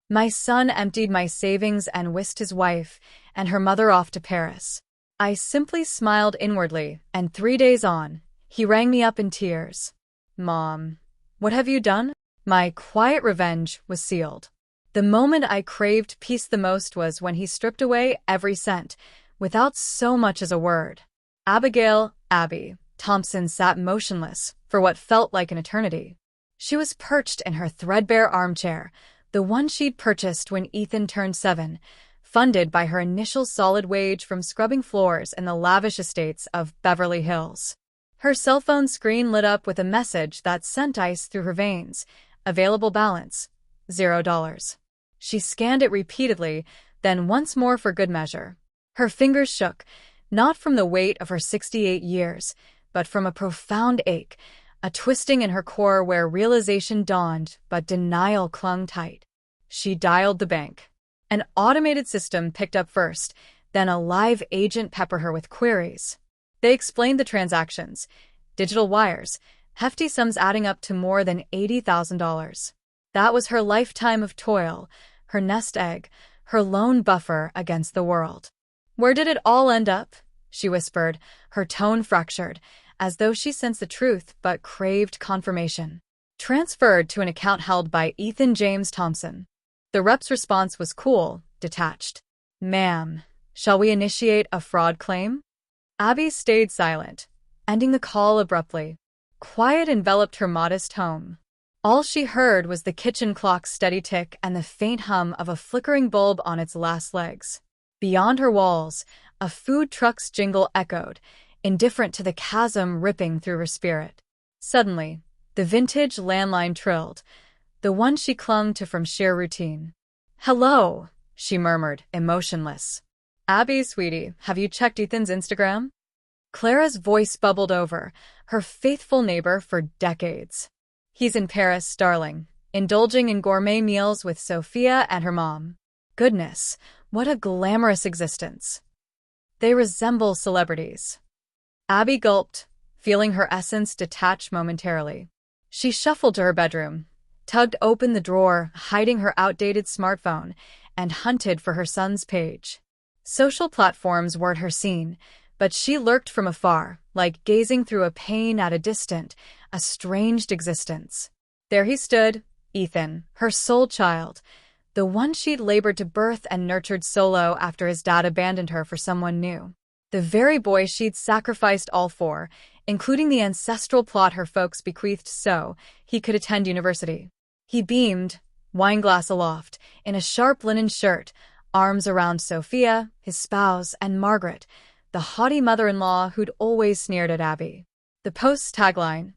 My son emptied my savings and whisked his wife and her mother off to Paris. I simply smiled inwardly, and 3 days on, he rang me up in tears. Mom, what have you done? My quiet revenge was sealed. The moment I craved peace the most was when he stripped away every cent, without so much as a word. Abby Thompson sat motionless for what felt like an eternity. She was perched in her threadbare armchair, the one she'd purchased when Ethan turned 7, funded by her initial solid wage from scrubbing floors in the lavish estates of Beverly Hills. Her cell phone screen lit up with a message that sent ice through her veins. Available balance, $0. She scanned it repeatedly, then once more for good measure. Her fingers shook, not from the weight of her 68 years, but from a profound ache, a twisting in her core where realization dawned but denial clung tight. She dialed the bank. An automated system picked up first, then a live agent peppered her with queries. They explained the transactions, digital wires, hefty sums adding up to more than $80,000. That was her lifetime of toil, her nest egg, her lone buffer against the world. Where did it all end up? She whispered, her tone fractured, as though she sensed the truth but craved confirmation. Transferred to an account held by Ethan James Thompson. The rep's response was cool, detached. Ma'am, shall we initiate a fraud claim? Abby stayed silent, ending the call abruptly. Quiet enveloped her modest home. All she heard was the kitchen clock's steady tick and the faint hum of a flickering bulb on its last legs. Beyond her walls, a food truck's jingle echoed, indifferent to the chasm ripping through her spirit. Suddenly, the vintage landline trilled, the one she clung to from sheer routine. Hello, she murmured, emotionless. Abby, sweetie, have you checked Ethan's Instagram? Clara's voice bubbled over, her faithful neighbor for decades. He's in Paris, darling, indulging in gourmet meals with Sophia and her mom. Goodness, what a glamorous existence. They resemble celebrities. Abby gulped, feeling her essence detach momentarily. She shuffled to her bedroom, tugged open the drawer, hiding her outdated smartphone, and hunted for her son's page. Social platforms weren't her scene, but she lurked from afar, like gazing through a pane at a distant, estranged existence. There he stood, Ethan, her sole child, the one she'd labored to birth and nurtured solo after his dad abandoned her for someone new. The very boy she'd sacrificed all for, including the ancestral plot her folks bequeathed so he could attend university. He beamed, wineglass aloft, in a sharp linen shirt, arms around Sophia, his spouse, and Margaret, the haughty mother-in-law who'd always sneered at Abby. The post's tagline,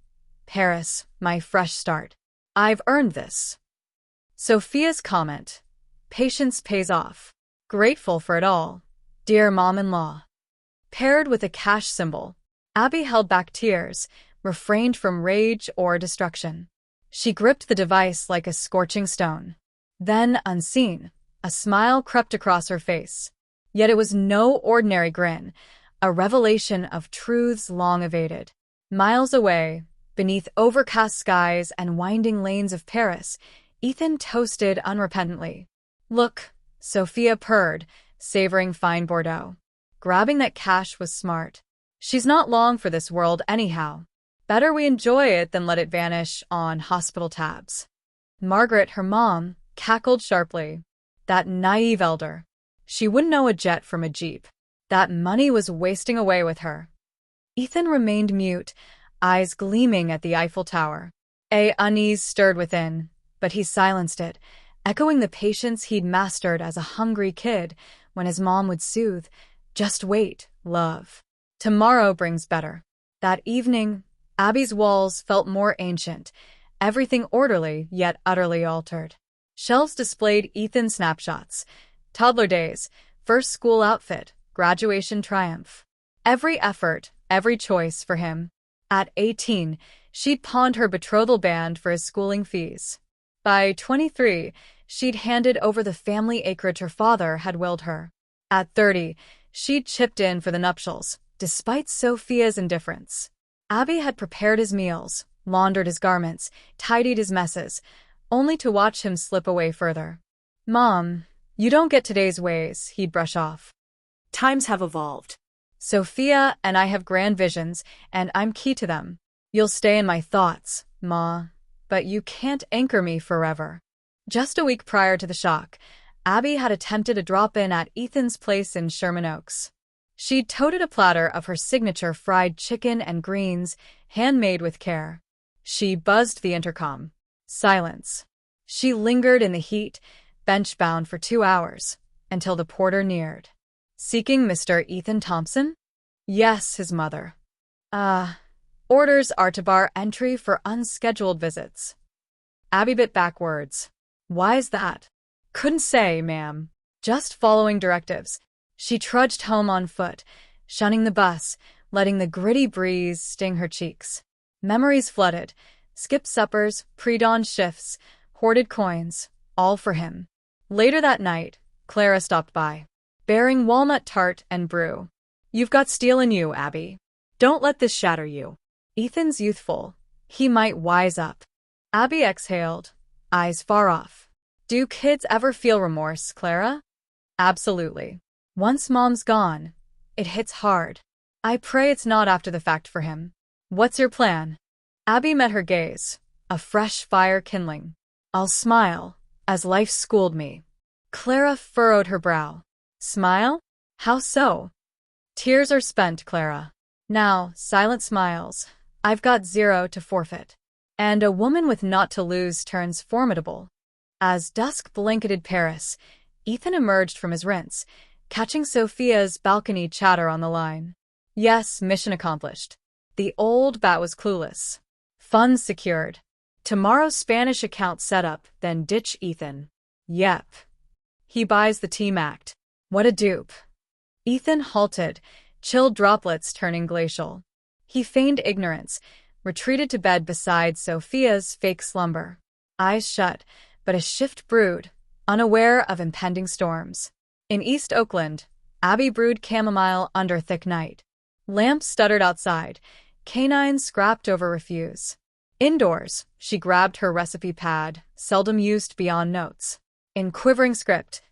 Paris, my fresh start. I've earned this. Sophia's comment, patience pays off. Grateful for it all, dear mom-in-law. Paired with a cash symbol, Abby held back tears, refrained from rage or destruction. She gripped the device like a scorching stone. Then, unseen, a smile crept across her face. Yet it was no ordinary grin, a revelation of truths long evaded. Miles away, beneath overcast skies and winding lanes of Paris, Ethan toasted unrepentantly. Look, Sophia purred, savoring fine Bordeaux. Grabbing that cash was smart. She's not long for this world anyhow. Better we enjoy it than let it vanish on hospital tabs. Margaret, her mom, cackled sharply. That naive elder. She wouldn't know a jet from a jeep. That money was wasting away with her. Ethan remained mute, eyes gleaming at the Eiffel Tower. Unease stirred within, but he silenced it, echoing the patience he'd mastered as a hungry kid when his mom would soothe. Just wait, love. Tomorrow brings better. That evening, Abby's walls felt more ancient, everything orderly yet utterly altered. Shelves displayed Ethan's snapshots. Toddler days, first school outfit, graduation triumph. Every effort, every choice for him. At 18, she'd pawned her betrothal band for his schooling fees. By 23, she'd handed over the family acreage her father had willed her. At 30, she'd chipped in for the nuptials, despite Sophia's indifference. Abby had prepared his meals, laundered his garments, tidied his messes, only to watch him slip away further. Mom, you don't get today's ways, he'd brush off. Times have evolved. Sophia and I have grand visions, and I'm key to them. You'll stay in my thoughts, Ma, but you can't anchor me forever. Just a week prior to the shock, Abby had attempted a drop-in at Ethan's place in Sherman Oaks. She'd toted a platter of her signature fried chicken and greens, handmade with care. She buzzed the intercom. Silence. She lingered in the heat, bench-bound for 2 hours, until the porter neared. Seeking Mr. Ethan Thompson? Yes, his mother. Orders are to bar entry for unscheduled visits. Abby bit back words. Why's that? Couldn't say, ma'am. Just following directives. She trudged home on foot, shunning the bus, letting the gritty breeze sting her cheeks. Memories flooded. Skipped suppers, pre-dawn shifts, hoarded coins, all for him. Later that night, Clara stopped by, bearing walnut tart and brew. You've got steel in you, Abby. Don't let this shatter you. Ethan's youthful. He might wise up. Abby exhaled, eyes far off. Do kids ever feel remorse, Clara? Absolutely. Once Mom's gone, it hits hard. I pray it's not after the fact for him. What's your plan? Abby met her gaze, a fresh fire kindling. I'll smile, as life schooled me. Clara furrowed her brow. Smile? How so? Tears are spent, Clara. Now, silent smiles. I've got 0 to forfeit. And a woman with naught to lose turns formidable. As dusk blanketed Paris, Ethan emerged from his rinse, catching Sophia's balcony chatter on the line. Yes, mission accomplished. The old bat was clueless. Funds secured. Tomorrow's Spanish account set up, then ditch Ethan. Yep. He buys the team act. What a dupe. Ethan halted, chilled droplets turning glacial. He feigned ignorance, retreated to bed beside Sophia's fake slumber. Eyes shut, but a shift brewed, unaware of impending storms. In East Oakland, Abby brewed chamomile under thick night. Lamps stuttered outside, canines scrapped over refuse. Indoors, she grabbed her recipe pad, seldom used beyond notes. In quivering script,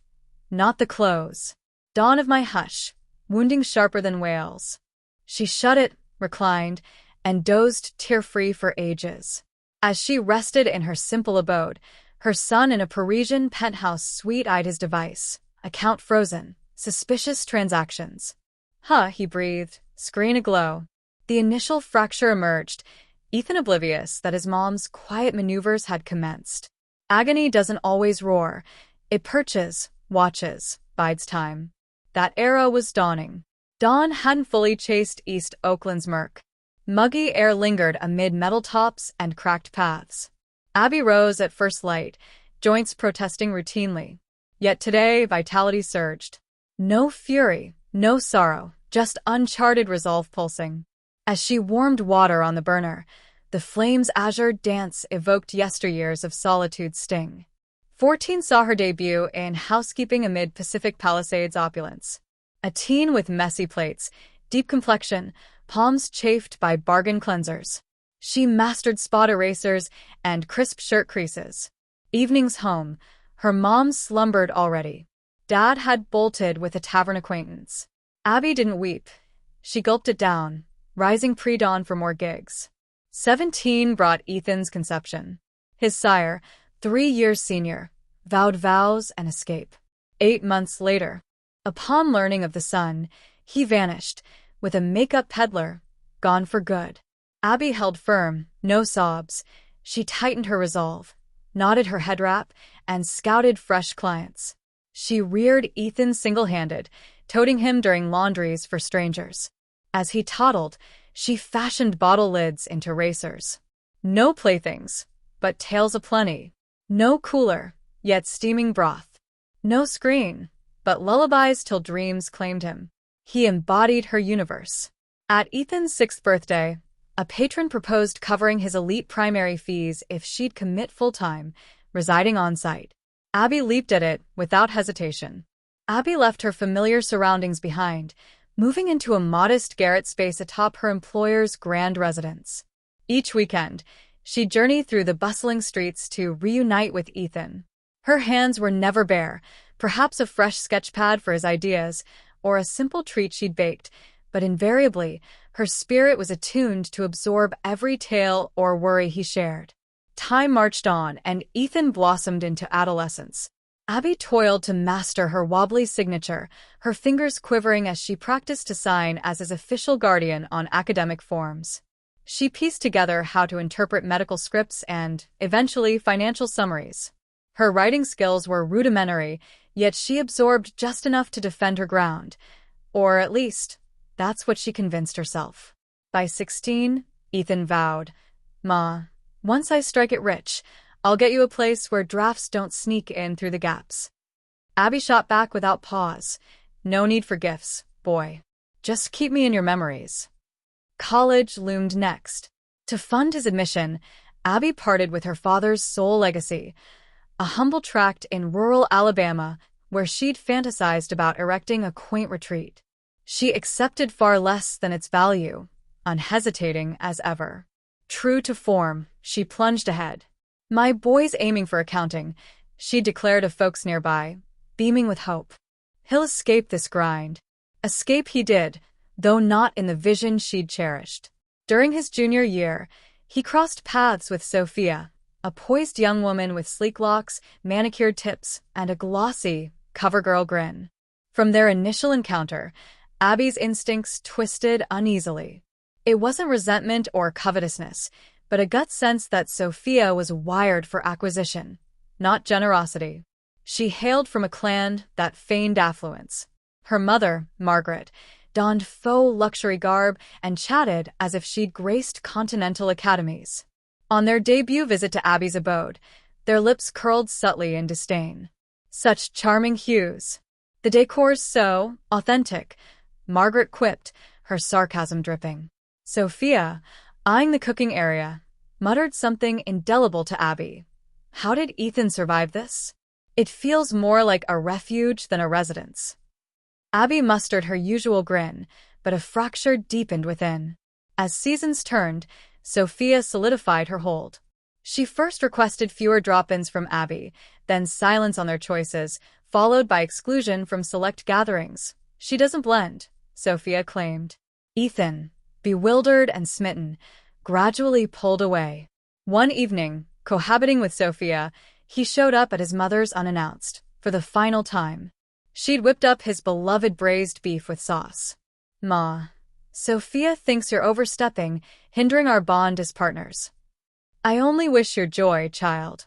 not the close. Dawn of my hush, wounding sharper than whales. She shut it, reclined, and dozed tear-free for ages. As she rested in her simple abode, her son in a Parisian penthouse sweet-eyed his device. Account frozen. Suspicious transactions. Huh, he breathed, screen aglow. The initial fracture emerged, Ethan oblivious that his mom's quiet maneuvers had commenced. Agony doesn't always roar. It perches, watches, bides time. That era was dawning. Dawn hadn't fully chased East Oakland's murk. Muggy air lingered amid metal tops and cracked paths. Abby rose at first light, joints protesting routinely. Yet today, vitality surged. No fury, no sorrow, just uncharted resolve pulsing. As she warmed water on the burner, the flame's azure dance evoked yesteryears of solitude's sting. 14 saw her debut in housekeeping amid Pacific Palisades opulence. A teen with messy plates, deep complexion, palms chafed by bargain cleansers. She mastered spot erasers and crisp shirt creases. Evenings home, her mom slumbered already. Dad had bolted with a tavern acquaintance. Abby didn't weep. She gulped it down, rising pre-dawn for more gigs. 17 brought Ethan's conception. His sire, 3 years senior, vowed vows and escape. 8 months later, upon learning of the son, he vanished, with a makeup peddler, gone for good. Abby held firm, no sobs. She tightened her resolve, knotted her head wrap, and scouted fresh clients. She reared Ethan single-handed, toting him during laundries for strangers. As he toddled, she fashioned bottle lids into racers. No playthings, but tales aplenty. No cooler, yet steaming broth. No screen, but lullabies till dreams claimed him. He embodied her universe. At Ethan's 6th birthday, a patron proposed covering his elite primary fees if she'd commit full-time, residing on-site. Abby leaped at it without hesitation. Abby left her familiar surroundings behind, moving into a modest garret space atop her employer's grand residence. Each weekend, she'd journey through the bustling streets to reunite with Ethan. Her hands were never bare, perhaps a fresh sketch pad for his ideas, or a simple treat she'd baked, but invariably, her spirit was attuned to absorb every tale or worry he shared. Time marched on, and Ethan blossomed into adolescence. Abby toiled to master her wobbly signature, her fingers quivering as she practiced to sign as his official guardian on academic forms. She pieced together how to interpret medical scripts and, eventually, financial summaries. Her writing skills were rudimentary, yet she absorbed just enough to defend her ground. Or at least, that's what she convinced herself. By 16, Ethan vowed, "Ma, once I strike it rich, I'll get you a place where drafts don't sneak in through the gaps." Abby shot back without pause. "No need for gifts, boy. Just keep me in your memories." College loomed next. To fund his admission, Abby parted with her father's sole legacy, a humble tract in rural Alabama where she'd fantasized about erecting a quaint retreat. She accepted far less than its value, unhesitating as ever. True to form, she plunged ahead. "My boy's aiming for accounting," she declared to folks nearby, beaming with hope. "He'll escape this grind." Escape he did, though not in the vision she'd cherished. During his junior year, he crossed paths with Sophia, a poised young woman with sleek locks, manicured tips, and a glossy, covergirl grin. From their initial encounter, Abby's instincts twisted uneasily. It wasn't resentment or covetousness, but a gut sense that Sophia was wired for acquisition, not generosity. She hailed from a clan that feigned affluence. Her mother, Margaret, donned faux luxury garb and chatted as if she'd graced continental academies. On their debut visit to Abby's abode, their lips curled subtly in disdain. "Such charming hues. The decor's so authentic," Margaret quipped, her sarcasm dripping. Sophia, eyeing the cooking area, muttered something indelible to Abby. "How did Ethan survive this? It feels more like a refuge than a residence." Abby mustered her usual grin, but a fracture deepened within. As seasons turned, Sophia solidified her hold. She first requested fewer drop-ins from Abby, then silence on their choices, followed by exclusion from select gatherings. "She doesn't blend," Sophia claimed. Ethan, bewildered and smitten, gradually pulled away. One evening, cohabiting with Sophia, he showed up at his mother's unannounced, for the final time. She'd whipped up his beloved braised beef with sauce. "Ma, Sophia thinks you're overstepping, hindering our bond as partners." "I only wish your joy, child,"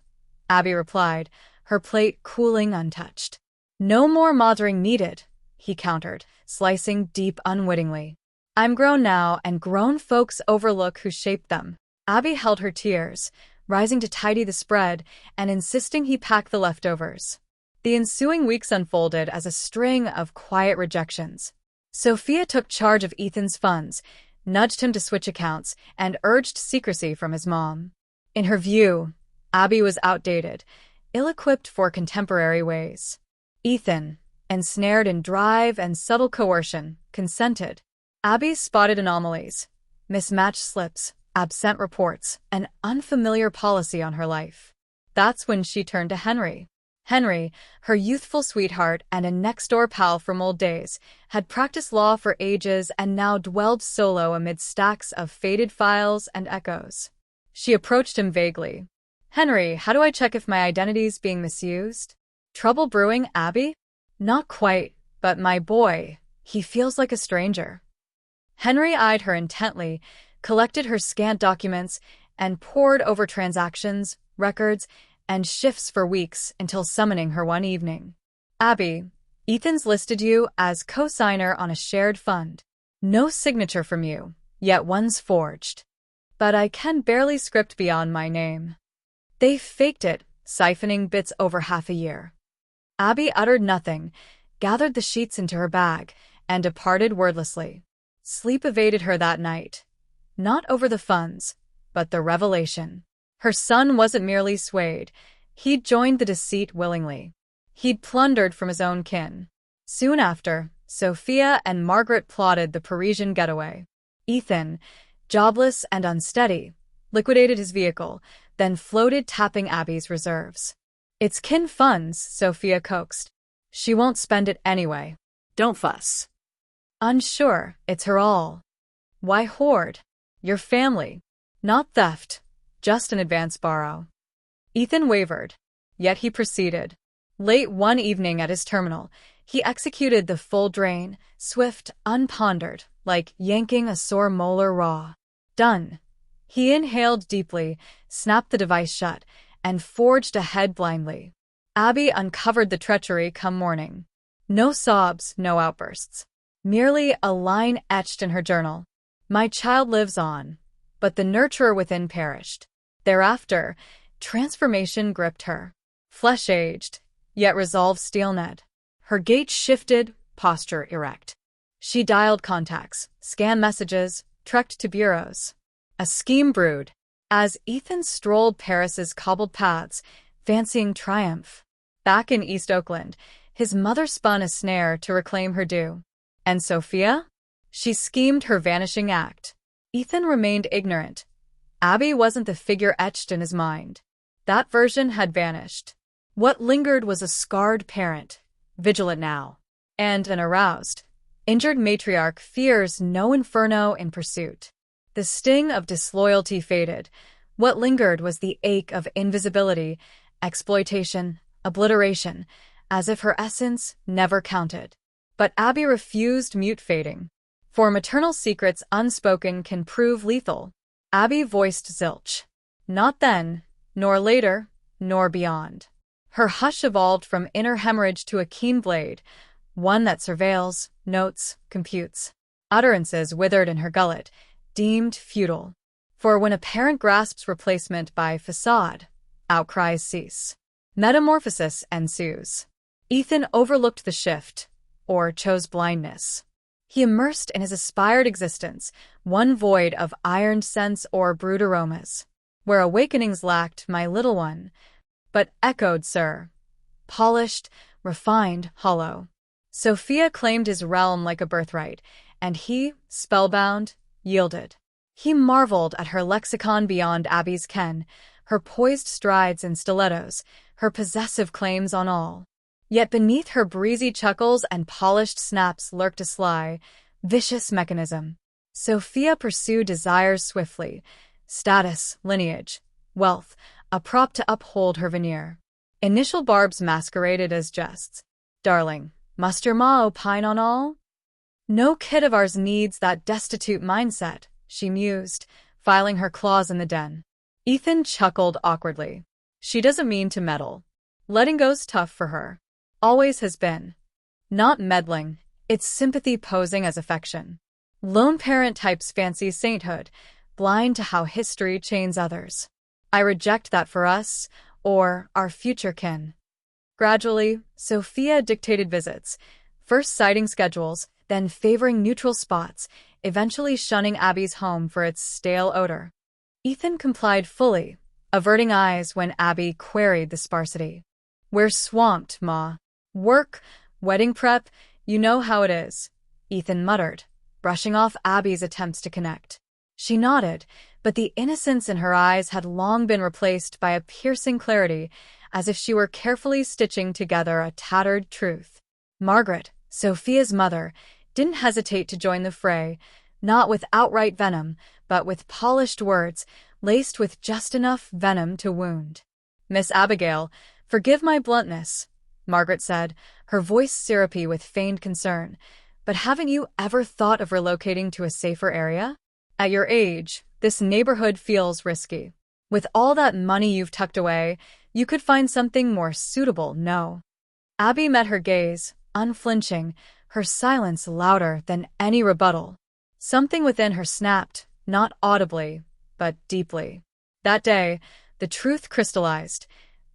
Abby replied, her plate cooling untouched. "No more mothering needed," he countered, slicing deep unwittingly. "I'm grown now, and grown folks overlook who shaped them." Abby held her tears, rising to tidy the spread and insisting he pack the leftovers. The ensuing weeks unfolded as a string of quiet rejections. Sophia took charge of Ethan's funds, nudged him to switch accounts, and urged secrecy from his mom. In her view, Abby was outdated, ill-equipped for contemporary ways. Ethan, ensnared in drive and subtle coercion, consented. Abby spotted anomalies, mismatched slips, absent reports, an unfamiliar policy on her life. That's when she turned to Henry. Henry, her youthful sweetheart and a next-door pal from old days, had practiced law for ages and now dwelled solo amid stacks of faded files and echoes. She approached him vaguely. "Henry, how do I check if my identity's being misused?" "Trouble brewing, Abby?" "Not quite, but my boy, he feels like a stranger." Henry eyed her intently, collected her scant documents, and pored over transactions, records, and shifts for weeks until summoning her one evening. "Abby, Ethan's listed you as co-signer on a shared fund. No signature from you, yet one's forged. But I can barely script beyond my name." They faked it, siphoning bits over half a year. Abby uttered nothing, gathered the sheets into her bag, and departed wordlessly. Sleep evaded her that night. Not over the funds, but the revelation. Her son wasn't merely swayed. He'd joined the deceit willingly. He'd plundered from his own kin. Soon after, Sophia and Margaret plotted the Parisian getaway. Ethan, jobless and unsteady, liquidated his vehicle, then floated tapping Abby's reserves. It's kin funds, Sophia coaxed. She won't spend it anyway. Don't fuss. Unsure, it's her all. Why hoard? Your family. Not theft, just an advance borrow. Ethan wavered, yet he proceeded. Late one evening at his terminal, he executed the full drain, swift, unpondered, like yanking a sore molar raw. Done. He inhaled deeply, snapped the device shut, and forged ahead blindly. Abby uncovered the treachery come morning. No sobs, no outbursts. Merely a line etched in her journal. My child lives on, but the nurturer within perished. Thereafter, transformation gripped her. Flesh aged, yet resolve steel-knit. Her gait shifted, posture erect. She dialed contacts, scanned messages, trekked to bureaus. A scheme brewed, as Ethan strolled Paris's cobbled paths, fancying triumph. Back in East Oakland, his mother spun a snare to reclaim her due. And Sophia? She schemed her vanishing act. Ethan remained ignorant. Abby wasn't the figure etched in his mind. That version had vanished. What lingered was a scarred parent, vigilant now, and an aroused, injured matriarch fears no inferno in pursuit. The sting of disloyalty faded. What lingered was the ache of invisibility, exploitation, obliteration, as if her essence never counted. But Abby refused mute fading. For maternal secrets unspoken can prove lethal. Abby voiced zilch. Not then, nor later, nor beyond. Her hush evolved from inner hemorrhage to a keen blade, one that surveils, notes, computes. Utterances withered in her gullet, deemed futile. For when a parent grasps replacement by facade, outcries cease. Metamorphosis ensues. Ethan overlooked the shift, or chose blindness. He immersed in his aspired existence, one void of ironed scents or brewed aromas. Where awakenings lacked, my little one, but echoed, sir. Polished, refined, hollow. Sophia claimed his realm like a birthright, and he, spellbound, yielded. He marveled at her lexicon beyond Abby's ken, her poised strides and stilettos, her possessive claims on all. Yet beneath her breezy chuckles and polished snaps lurked a sly, vicious mechanism. Sophia pursued desires swiftly, status, lineage, wealth, a prop to uphold her veneer. Initial barbs masqueraded as jests. Darling, must your ma opine on all? No kid of ours needs that destitute mindset, she mused, filing her claws in the den. Ethan chuckled awkwardly. She doesn't mean to meddle. Letting go's tough for her. Always has been. Not meddling, it's sympathy posing as affection. Lone parent types fancy sainthood, blind to how history chains others. I reject that for us, or our future kin. Gradually, Sophia dictated visits, first citing schedules, then favoring neutral spots, eventually shunning Abby's home for its stale odor. Ethan complied fully, averting eyes when Abby queried the sparsity. We're swamped, Ma. Work, wedding prep, you know how it is, Ethan muttered, brushing off Abby's attempts to connect. She nodded, but the innocence in her eyes had long been replaced by a piercing clarity, as if she were carefully stitching together a tattered truth. Margaret, Sophia's mother, didn't hesitate to join the fray, not with outright venom, but with polished words, laced with just enough venom to wound. Miss Abigail, forgive my bluntness, Margaret said, her voice syrupy with feigned concern, but haven't you ever thought of relocating to a safer area? At your age, this neighborhood feels risky. With all that money you've tucked away, you could find something more suitable, no? Abby met her gaze, unflinching, her silence louder than any rebuttal. Something within her snapped, not audibly, but deeply. That day, the truth crystallized.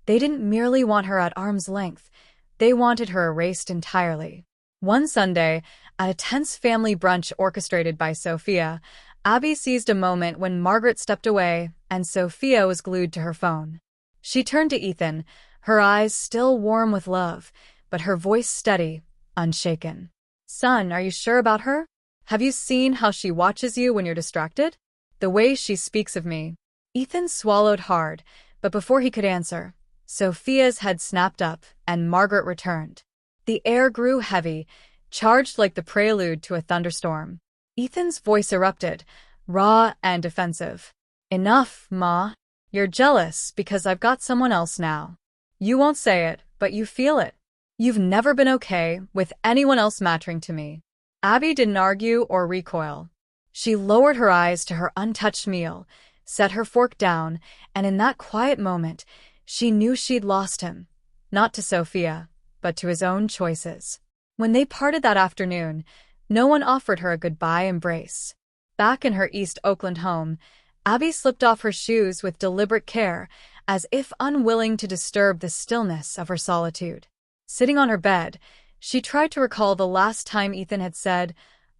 They didn't merely want her at arm's length. They wanted her erased entirely. One Sunday, at a tense family brunch orchestrated by Sophia, Abby seized a moment when Margaret stepped away and Sophia was glued to her phone. She turned to Ethan, her eyes still warm with love, but her voice steady, unshaken. Son, are you sure about her? Have you seen how she watches you when you're distracted? The way she speaks of me. Ethan swallowed hard, but before he could answer, Sophia's head snapped up, and Margaret returned. The air grew heavy, charged like the prelude to a thunderstorm. Ethan's voice erupted, raw and defensive. "Enough, Ma. You're jealous because I've got someone else now. You won't say it, but you feel it. You've never been okay with anyone else mattering to me." Abby didn't argue or recoil. She lowered her eyes to her untouched meal, set her fork down, and in that quiet moment, she knew she'd lost him. Not to Sophia, but to his own choices. When they parted that afternoon, no one offered her a goodbye embrace. Back in her East Oakland home, Abby slipped off her shoes with deliberate care, as if unwilling to disturb the stillness of her solitude. Sitting on her bed, she tried to recall the last time Ethan had said,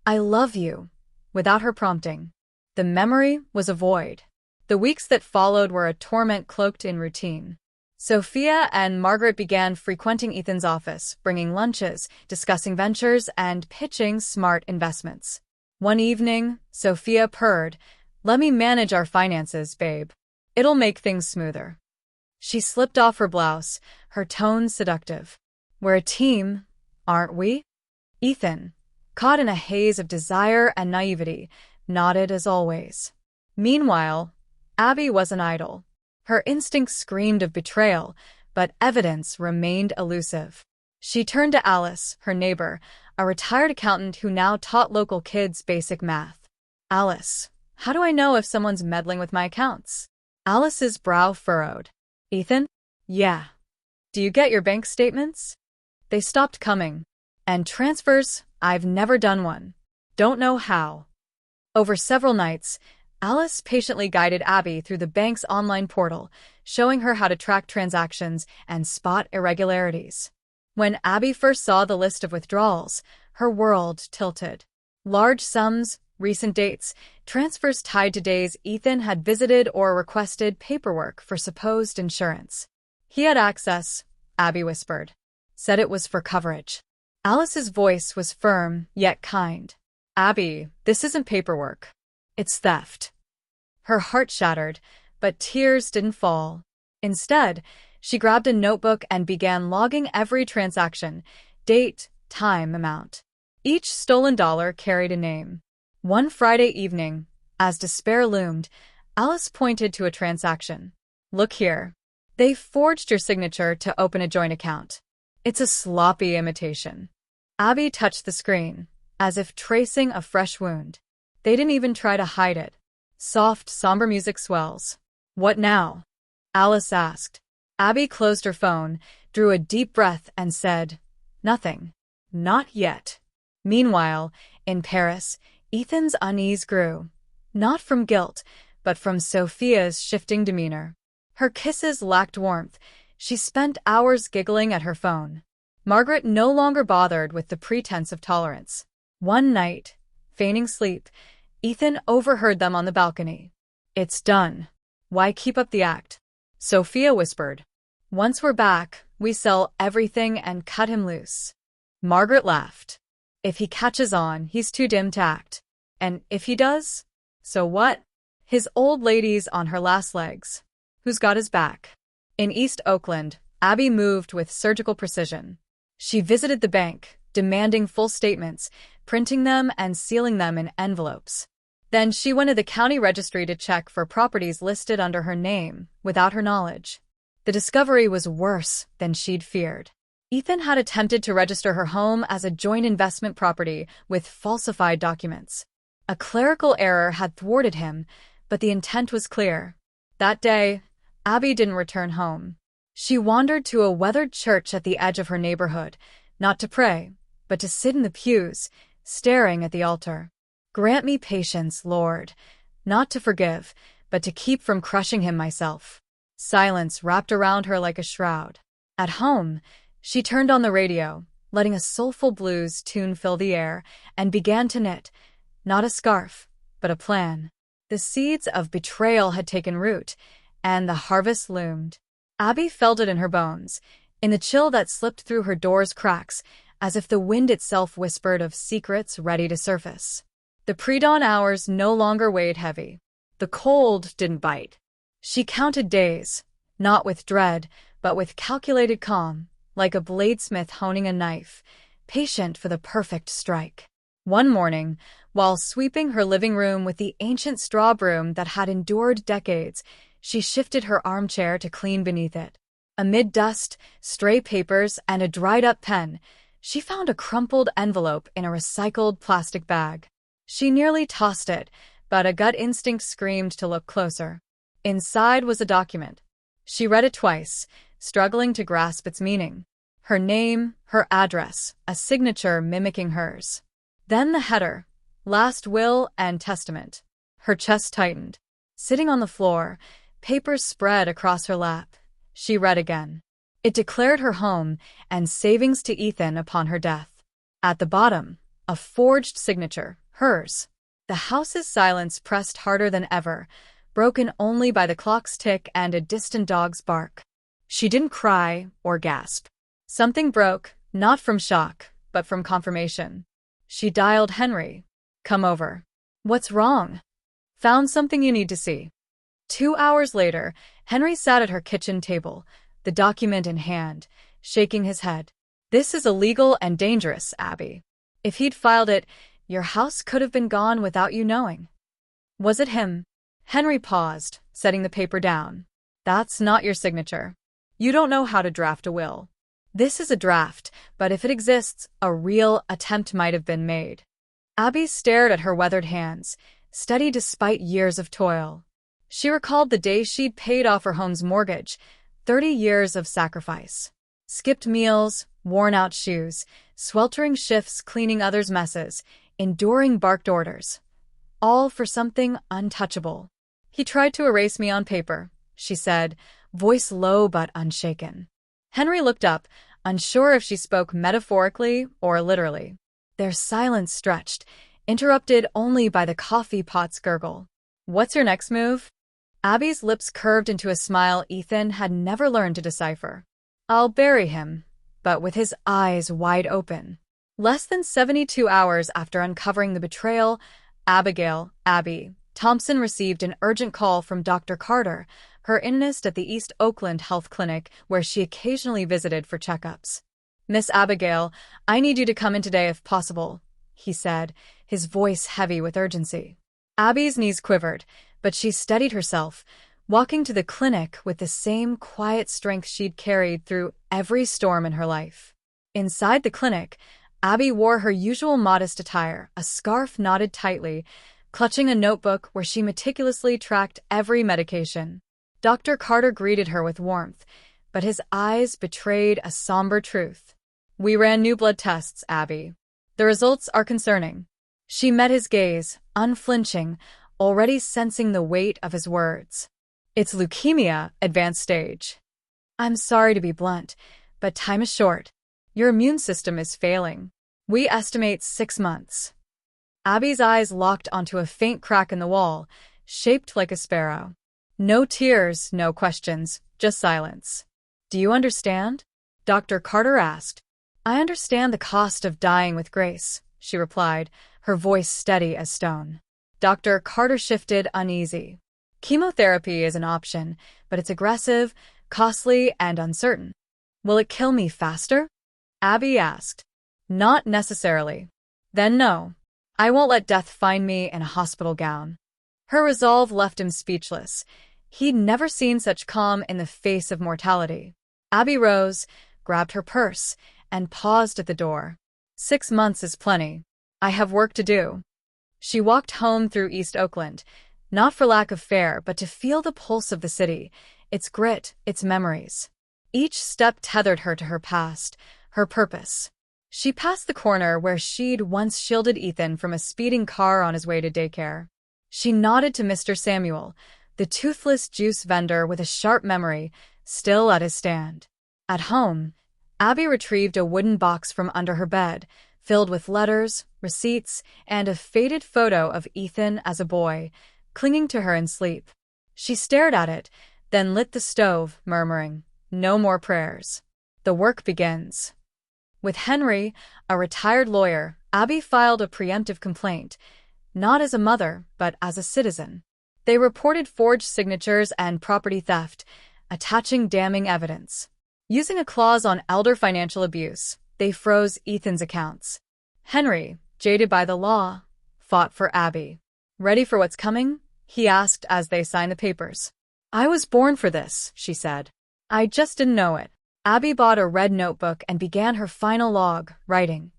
"I love you," without her prompting. The memory was a void. The weeks that followed were a torment cloaked in routine. Sophia and Margaret began frequenting Ethan's office, bringing lunches, discussing ventures, and pitching smart investments. One evening, Sophia purred, "Let me manage our finances, babe. It'll make things smoother." She slipped off her blouse, her tone seductive. "We're a team, aren't we?" Ethan, caught in a haze of desire and naivety, nodded as always. Meanwhile, Abby wasn't idle. Her instincts screamed of betrayal, but evidence remained elusive. She turned to Alice, her neighbor, a retired accountant who now taught local kids basic math. "Alice, how do I know if someone's meddling with my accounts?" Alice's brow furrowed. "Ethan? Yeah. Do you get your bank statements?" "They stopped coming. And transfers? I've never done one. Don't know how." Over several nights, Alice patiently guided Abby through the bank's online portal, showing her how to track transactions and spot irregularities. When Abby first saw the list of withdrawals, her world tilted. Large sums, recent dates, transfers tied to days Ethan had visited or requested paperwork for supposed insurance. "He had access," Abby whispered. "Said it was for coverage." Alice's voice was firm, yet kind. "Abby, this isn't paperwork. It's theft." Her heart shattered, but tears didn't fall. Instead, she grabbed a notebook and began logging every transaction, date, time, amount. Each stolen dollar carried a name. One Friday evening, as despair loomed, Alice pointed to a transaction. "Look here. They forged your signature to open a joint account. It's a sloppy imitation." Abby touched the screen, as if tracing a fresh wound. They didn't even try to hide it. Soft, somber music swells. "What now?" Alice asked. Abby closed her phone, drew a deep breath, and said, "Nothing. Not yet." Meanwhile, in Paris, Ethan's unease grew. Not from guilt, but from Sophia's shifting demeanor. Her kisses lacked warmth. She spent hours giggling at her phone. Margaret no longer bothered with the pretense of tolerance. One night, feigning sleep, Ethan overheard them on the balcony. "It's done. Why keep up the act?" Sophia whispered. "Once we're back, we sell everything and cut him loose." Margaret laughed. "If he catches on, he's too dim to act. And if he does? So what? His old lady's on her last legs. Who's got his back?" In East Oakland, Abby moved with surgical precision. She visited the bank, demanding full statements, printing them and sealing them in envelopes. Then she went to the county registry to check for properties listed under her name, without her knowledge. The discovery was worse than she'd feared. Ethan had attempted to register her home as a joint investment property with falsified documents. A clerical error had thwarted him, but the intent was clear. That day, Abby didn't return home. She wandered to a weathered church at the edge of her neighborhood, not to pray, but to sit in the pews, staring at the altar. "Grant me patience, Lord, not to forgive, but to keep from crushing him myself." Silence wrapped around her like a shroud. At home, she turned on the radio, letting a soulful blues tune fill the air, and began to knit, not a scarf, but a plan. The seeds of betrayal had taken root, and the harvest loomed. Abby felt it in her bones, in the chill that slipped through her door's cracks, as if the wind itself whispered of secrets ready to surface. The pre-dawn hours no longer weighed heavy. The cold didn't bite. She counted days, not with dread, but with calculated calm, like a bladesmith honing a knife, patient for the perfect strike. One morning, while sweeping her living room with the ancient straw broom that had endured decades, she shifted her armchair to clean beneath it. Amid dust, stray papers, and a dried-up pen, she found a crumpled envelope in a recycled plastic bag. She nearly tossed it, but a gut instinct screamed to look closer. Inside was a document. She read it twice, struggling to grasp its meaning. Her name, her address, a signature mimicking hers. Then the header, Last Will and Testament. Her chest tightened. Sitting on the floor, papers spread across her lap. She read again. It declared her home and savings to Ethan upon her death. At the bottom, a forged signature, hers. The house's silence pressed harder than ever, broken only by the clock's tick and a distant dog's bark. She didn't cry or gasp. Something broke, not from shock, but from confirmation. She dialed Henry. Come over. What's wrong? Found something you need to see. 2 hours later, Henry sat at her kitchen table, the document in hand, shaking his head. This is illegal and dangerous, Abby. If he'd filed it, your house could have been gone without you knowing. Was it him? Henry paused, setting the paper down. That's not your signature. You don't know how to draft a will. This is a draft, but if it exists, a real attempt might have been made. Abby stared at her weathered hands, steady despite years of toil. She recalled the day she'd paid off her home's mortgage, 30 years of sacrifice. Skipped meals, worn-out shoes, sweltering shifts cleaning others' messes, enduring barked orders. All for something untouchable. He tried to erase me on paper, she said, voice low but unshaken. Henry looked up, unsure if she spoke metaphorically or literally. Their silence stretched, interrupted only by the coffee pot's gurgle. What's your next move? Abby's lips curved into a smile Ethan had never learned to decipher. I'll bury him, but with his eyes wide open. Less than 72 hours after uncovering the betrayal, Abby Thompson received an urgent call from Dr. Carter, her internist at the East Oakland Health Clinic where she occasionally visited for checkups. Miss Abigail, I need you to come in today if possible, he said, his voice heavy with urgency. Abby's knees quivered, but she steadied herself, walking to the clinic with the same quiet strength she'd carried through every storm in her life. Inside the clinic, Abby wore her usual modest attire, a scarf knotted tightly, clutching a notebook where she meticulously tracked every medication. Dr. Carter greeted her with warmth, but his eyes betrayed a somber truth. We ran new blood tests, Abby. The results are concerning. She met his gaze, unflinching, already sensing the weight of his words. It's leukemia, advanced stage. I'm sorry to be blunt, but time is short. Your immune system is failing. We estimate 6 months. Abby's eyes locked onto a faint crack in the wall, shaped like a sparrow. No tears, no questions, just silence. Do you understand? Dr. Carter asked. I understand the cost of dying with grace, she replied, her voice steady as stone. Dr. Carter shifted, uneasy. Chemotherapy is an option, but it's aggressive, costly, and uncertain. Will it kill me faster? Abby asked. Not necessarily. Then no. I won't let death find me in a hospital gown. Her resolve left him speechless. He'd never seen such calm in the face of mortality. Abby rose, grabbed her purse, and paused at the door. 6 months is plenty. I have work to do. She walked home through East Oakland, not for lack of fare, but to feel the pulse of the city, its grit, its memories. Each step tethered her to her past, her purpose. She passed the corner where she'd once shielded Ethan from a speeding car on his way to daycare. She nodded to Mr. Samuel, the toothless juice vendor with a sharp memory, still at his stand. At home, Abby retrieved a wooden box from under her bed, filled with letters, receipts, and a faded photo of Ethan as a boy, clinging to her in sleep. She stared at it, then lit the stove, murmuring, "No more prayers. The work begins." With Henry, a retired lawyer, Abby filed a preemptive complaint, not as a mother, but as a citizen. They reported forged signatures and property theft, attaching damning evidence. Using a clause on elder financial abuse, they froze Ethan's accounts. Henry, jaded by the law, fought for Abby. "Ready for what's coming?" he asked as they signed the papers. "I was born for this," she said. "I just didn't know it." Abby bought a red notebook and began her final log, writing,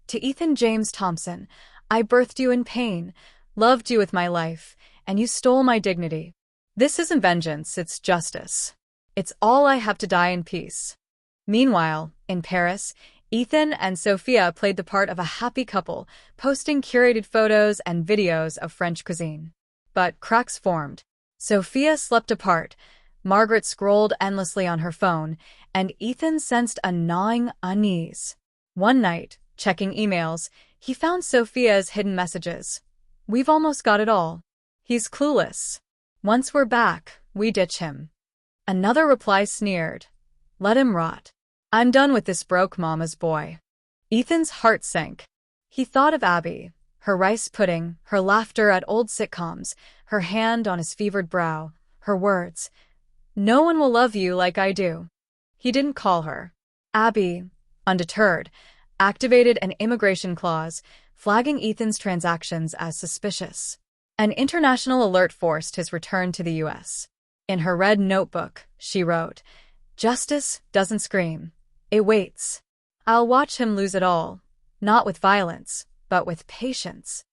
"To Ethan James Thompson, I birthed you in pain, loved you with my life, and you stole my dignity. This isn't vengeance, it's justice. It's all I have to die in peace." Meanwhile, in Paris, Ethan and Sophia played the part of a happy couple, posting curated photos and videos of French cuisine. But cracks formed. Sophia slept apart, Margaret scrolled endlessly on her phone, and Ethan sensed a gnawing unease. One night, checking emails, he found Sophia's hidden messages. "We've almost got it all. He's clueless. Once we're back, we ditch him." Another reply sneered, "Let him rot. I'm done with this broke mama's boy." Ethan's heart sank. He thought of Abby, her rice pudding, her laughter at old sitcoms, her hand on his fevered brow, her words, "No one will love you like I do." He didn't call her. Abby, undeterred, activated an immigration clause, flagging Ethan's transactions as suspicious. An international alert forced his return to the U.S. In her red notebook, she wrote, "Justice doesn't scream. It waits. I'll watch him lose it all, not with violence, but with patience."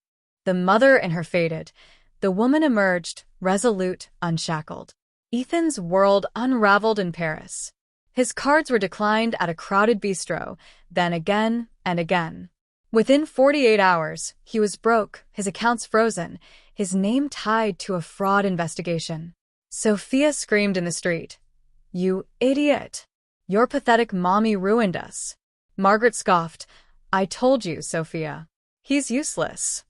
The mother in her faded. The woman emerged, resolute, unshackled. Ethan's world unraveled in Paris. His cards were declined at a crowded bistro, then again and again. Within 48 hours, he was broke, his accounts frozen, his name tied to a fraud investigation. Sophia screamed in the street, "You idiot! Your pathetic mommy ruined us." Margaret scoffed, "I told you, Sophia. He's useless."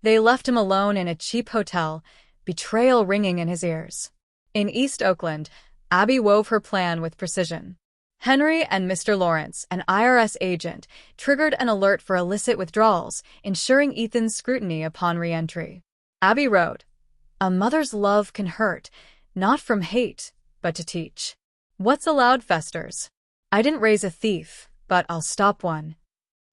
They left him alone in a cheap hotel, betrayal ringing in his ears. In East Oakland, Abby wove her plan with precision. Henry and Mr. Lawrence, an IRS agent, triggered an alert for illicit withdrawals, ensuring Ethan's scrutiny upon re-entry. Abby wrote, "A mother's love can hurt, not from hate, but to teach. What's allowed festers. I didn't raise a thief, but I'll stop one."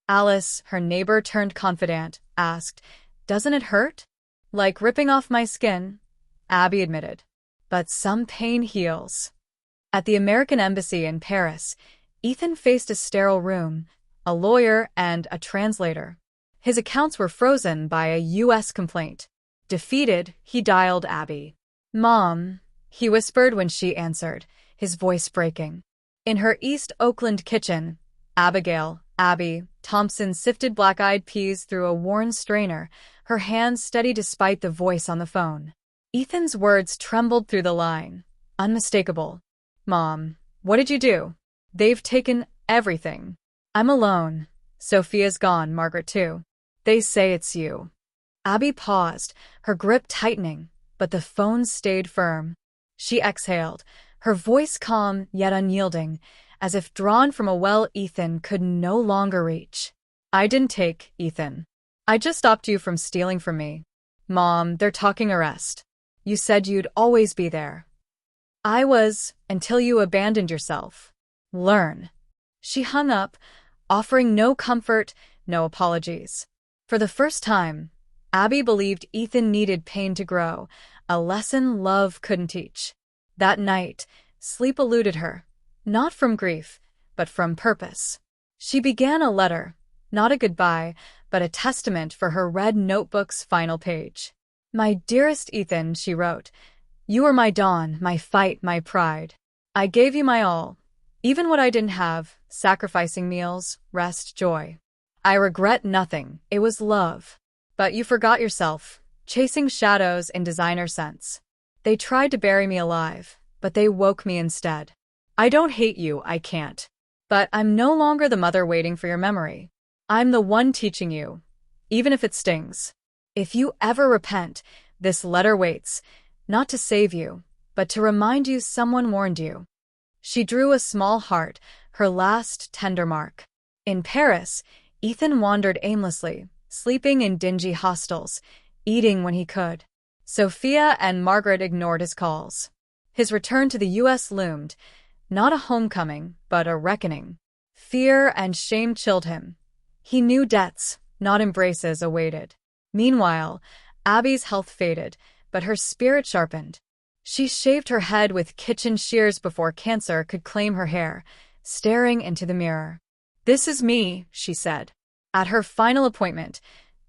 Alice, her neighbor turned confidant, asked, "Doesn't it hurt?" "Like ripping off my skin," Abby admitted. "But some pain heals." At the American Embassy in Paris, Ethan faced a sterile room, a lawyer, and a translator. His accounts were frozen by a U.S. complaint. Defeated, he dialed Abby. "Mom," he whispered when she answered, his voice breaking. In her East Oakland kitchen, Abby Thompson sifted black-eyed peas through a worn strainer, her hands steady despite the voice on the phone. Ethan's words trembled through the line, unmistakable. "Mom, what did you do? They've taken everything. I'm alone. Sophia's gone, Margaret too. They say it's you." Abby paused, her grip tightening, but the phone stayed firm. She exhaled, her voice calm yet unyielding, as if drawn from a well Ethan could no longer reach. "I didn't take Ethan. I just stopped you from stealing from me. Mom, they're talking arrest. You said you'd always be there. I was, until you abandoned yourself. Learn." She hung up, offering no comfort, no apologies. For the first time, Abby believed Ethan needed pain to grow, a lesson love couldn't teach. That night, sleep eluded her, not from grief, but from purpose. She began a letter, not a goodbye, but a testament for her red notebook's final page. "My dearest Ethan," she wrote, "you were my dawn, my fight, my pride. I gave you my all, even what I didn't have, sacrificing meals, rest, joy. I regret nothing, it was love. But you forgot yourself, chasing shadows in designer scents. They tried to bury me alive, but they woke me instead. I don't hate you, I can't. But I'm no longer the mother waiting for your memory. I'm the one teaching you, even if it stings. If you ever repent, this letter waits, not to save you, but to remind you someone warned you." She drew a small heart, her last tender mark. In Paris, Ethan wandered aimlessly, sleeping in dingy hostels, eating when he could. Sophia and Margaret ignored his calls. His return to the U.S. loomed, Not a homecoming, but a reckoning. Fear and shame chilled him. He knew deaths, not embraces, awaited. Meanwhile, Abby's health faded, but her spirit sharpened. She shaved her head with kitchen shears before cancer could claim her hair, staring into the mirror. "This is me," she said. At her final appointment,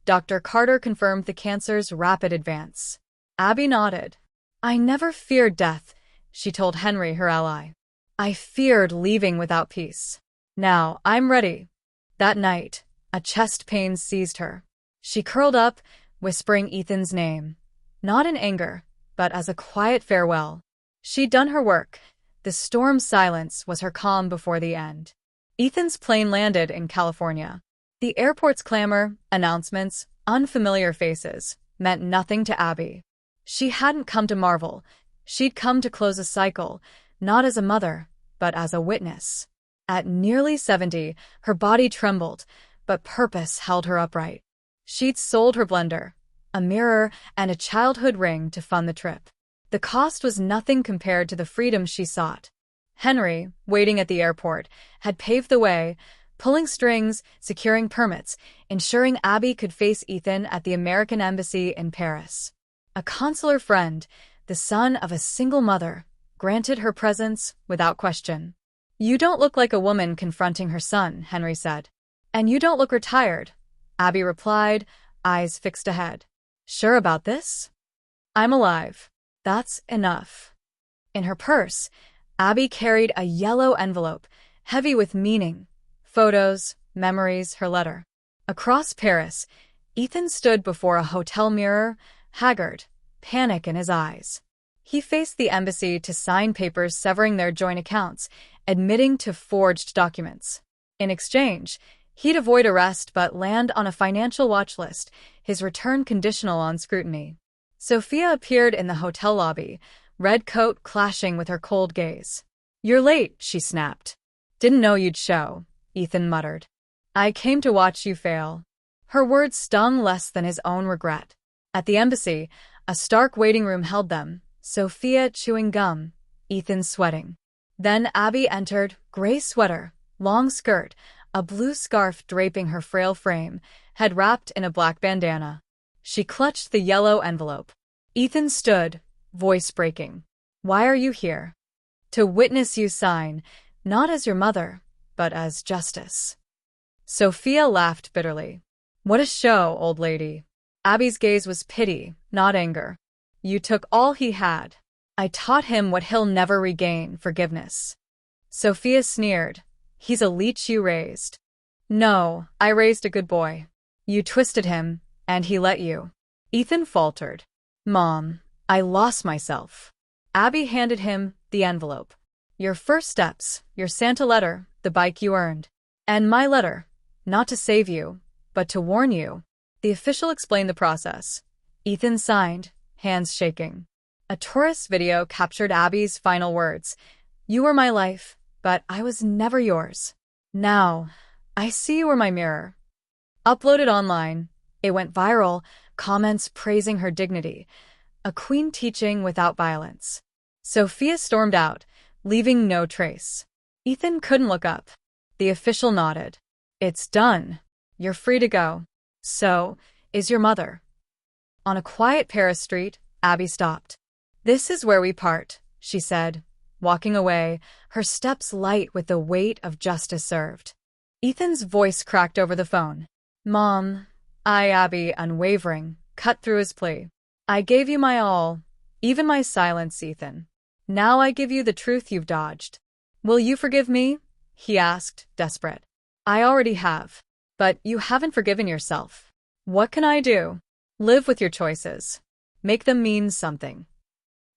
Dr. Carter confirmed the cancer's rapid advance. Abby nodded. "I never feared death," she told Henry, her ally. "I feared leaving without peace. Now, I'm ready." That night, a chest pain seized her. She curled up, whispering Ethan's name. Not in anger, but as a quiet farewell. She'd done her work. The storm's silence was her calm before the end. Ethan's plane landed in California. The airport's clamor, announcements, unfamiliar faces, meant nothing to Abby. She hadn't come to marvel. She'd come to close a cycle, not as a mother, but as a witness. At nearly 70, her body trembled, but purpose held her upright. She'd sold her blender, a mirror, and a childhood ring to fund the trip. The cost was nothing compared to the freedom she sought. Henry, waiting at the airport, had paved the way, pulling strings, securing permits, ensuring Abby could face Ethan at the American Embassy in Paris. A consular friend, the son of a single mother, granted her presence without question. "You don't look like a woman confronting her son," Henry said. "And you don't look retired," Abby replied, eyes fixed ahead. "Sure about this?" "I'm alive. That's enough." In her purse, Abby carried a yellow envelope, heavy with meaning. Photos, memories, her letter. Across Paris, Ethan stood before a hotel mirror, haggard, panic in his eyes. He faced the embassy to sign papers severing their joint accounts, admitting to forged documents. In exchange, he'd avoid arrest but land on a financial watch list, his return conditional on scrutiny. Sophia appeared in the hotel lobby, red coat clashing with her cold gaze. "You're late," she snapped. "Didn't know you'd show," Ethan muttered. "I came to watch you fail." Her words stung less than his own regret. At the embassy, a stark waiting room held them, Sophia chewing gum, Ethan sweating. Then Abby entered, gray sweater, long skirt, a blue scarf draping her frail frame, head wrapped in a black bandana. She clutched the yellow envelope. Ethan stood, voice breaking. "Why are you here?" "To witness you sign, not as your mother, but as justice." Sophia laughed bitterly. "What a show, old lady." Abby's gaze was pity, not anger. "You took all he had. I taught him what he'll never regain, forgiveness." Sophia sneered. "He's a leech you raised." "No, I raised a good boy. You twisted him, and he let you." Ethan faltered. "Mom, I lost myself." Abby handed him the envelope. "Your first steps, your Santa letter, the bike you earned. And my letter, not to save you, but to warn you." The official explained the process. Ethan signed, hands shaking. A tourist video captured Abby's final words. "You were my life, but I was never yours. Now, I see you were my mirror." Uploaded online, it went viral, comments praising her dignity. A queen teaching without violence. Sophia stormed out, leaving no trace. Ethan couldn't look up. The official nodded. "It's done. You're free to go. So, is your mother." On a quiet Paris street, Abby stopped. "This is where we part," she said, walking away, her steps light with the weight of justice served. Ethan's voice cracked over the phone. "Mom," Abby, unwavering, cut through his plea. "I gave you my all, even my silence, Ethan. Now I give you the truth you've dodged. Will you forgive me?" he asked, desperate. "I already have. But you haven't forgiven yourself. What can I do?" "Live with your choices. Make them mean something."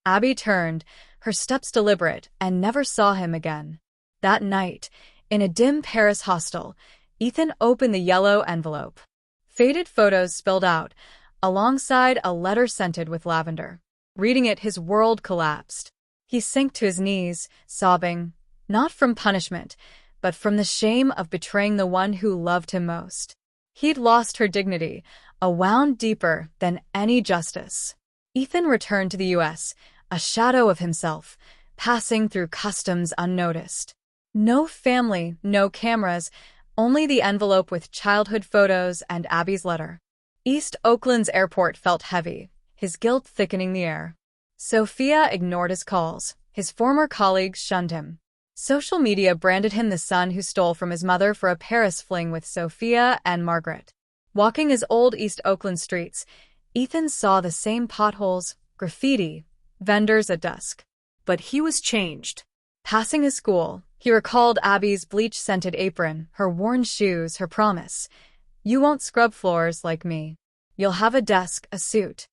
Abby turned, her steps deliberate, and never saw him again. That night, in a dim Paris hostel, Ethan opened the yellow envelope. Faded photos spilled out, alongside a letter scented with lavender. Reading it, his world collapsed. He sank to his knees, sobbing, not from punishment, but from the shame of betraying the one who loved him most. He'd lost her dignity, a wound deeper than any justice. Ethan returned to the U.S., a shadow of himself, passing through customs unnoticed. No family, no cameras, only the envelope with childhood photos and Abby's letter. East Oakland's airport felt heavy, his guilt thickening the air. Sophia ignored his calls. His former colleagues shunned him. Social media branded him the son who stole from his mother for a Paris fling with Sophia and Margaret. Walking his old East Oakland streets, Ethan saw the same potholes, graffiti, vendors at dusk. But he was changed. Passing his school, he recalled Abby's bleach-scented apron, her worn shoes, her promise. "You won't scrub floors like me. You'll have a desk, a suit."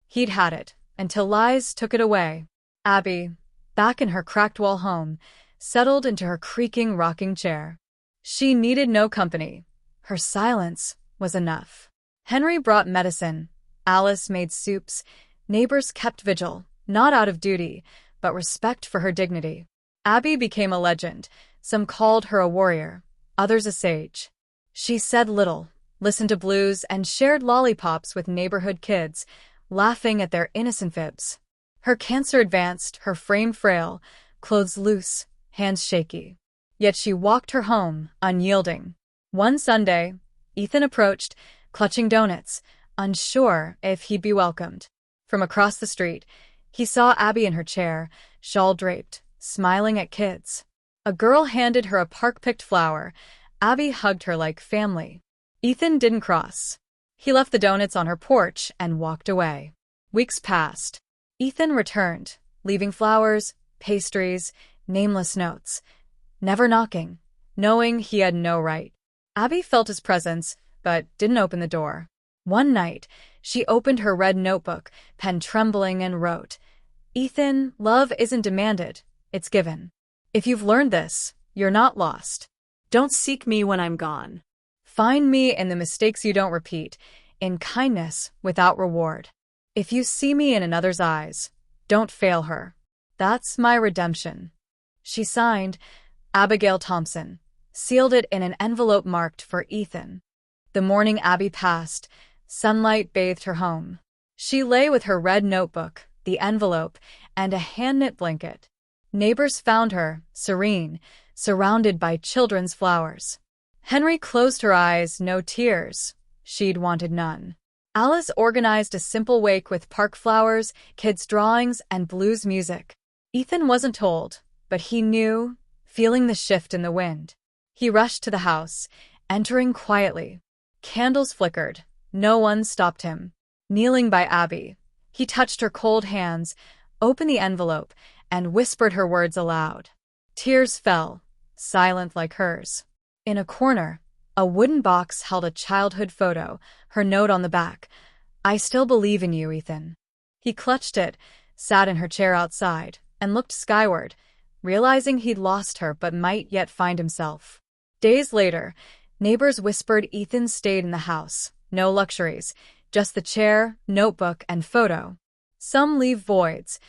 He'd had it, until lies took it away. Abby, back in her cracked-wall home, settled into her creaking rocking chair. She needed no company. Her silence was enough. Henry brought medicine. Alice made soups. Neighbors kept vigil, not out of duty, but respect for her dignity. Abby became a legend. Some called her a warrior, others a sage. She said little, listened to blues, and shared lollipops with neighborhood kids, laughing at their innocent fibs. Her cancer advanced, her frame frail, clothes loose, hands shaky. Yet she walked her home, unyielding. One Sunday, Ethan approached, clutching donuts, unsure if he'd be welcomed. From across the street, he saw Abby in her chair, shawl draped, smiling at kids. A girl handed her a park-picked flower. Abby hugged her like family. Ethan didn't cross. He left the donuts on her porch and walked away. Weeks passed. Ethan returned, leaving flowers, pastries, nameless notes. Never knocking, knowing he had no right. Abby felt his presence, but didn't open the door. One night, she opened her red notebook, pen trembling, and wrote, "Ethan, love isn't demanded, it's given. If you've learned this, you're not lost. Don't seek me when I'm gone. Find me in the mistakes you don't repeat, in kindness without reward. If you see me in another's eyes, don't fail her. That's my redemption." She signed, Abigail Thompson, sealed it in an envelope marked for Ethan. The morning Abby passed, sunlight bathed her home. She lay with her red notebook, the envelope, and a hand-knit blanket. Neighbors found her, serene, surrounded by children's flowers. Henry closed her eyes, no tears. She'd wanted none. Alice organized a simple wake with park flowers, kids' drawings, and blues music. Ethan wasn't told, but he knew, feeling the shift in the wind. He rushed to the house, entering quietly. Candles flickered. No one stopped him. Kneeling by Abby, he touched her cold hands, opened the envelope, and whispered her words aloud. Tears fell, silent like hers. In a corner, a wooden box held a childhood photo, her note on the back, "I still believe in you, Ethan." He clutched it, sat in her chair outside, and looked skyward, realizing he'd lost her but might yet find himself. Days later, neighbors whispered Ethan stayed in the house. No luxuries, just the chair, notebook, and photo. Some leave voids,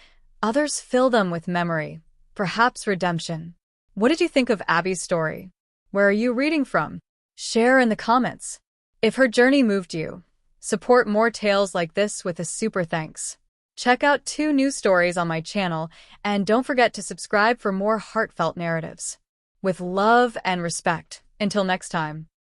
others fill them with memory, perhaps redemption. What did you think of Abby's story? Where are you reading from? Share in the comments. If her journey moved you, support more tales like this with a super thanks. Check out 2 new stories on my channel, and don't forget to subscribe for more heartfelt narratives. With love and respect. Until next time.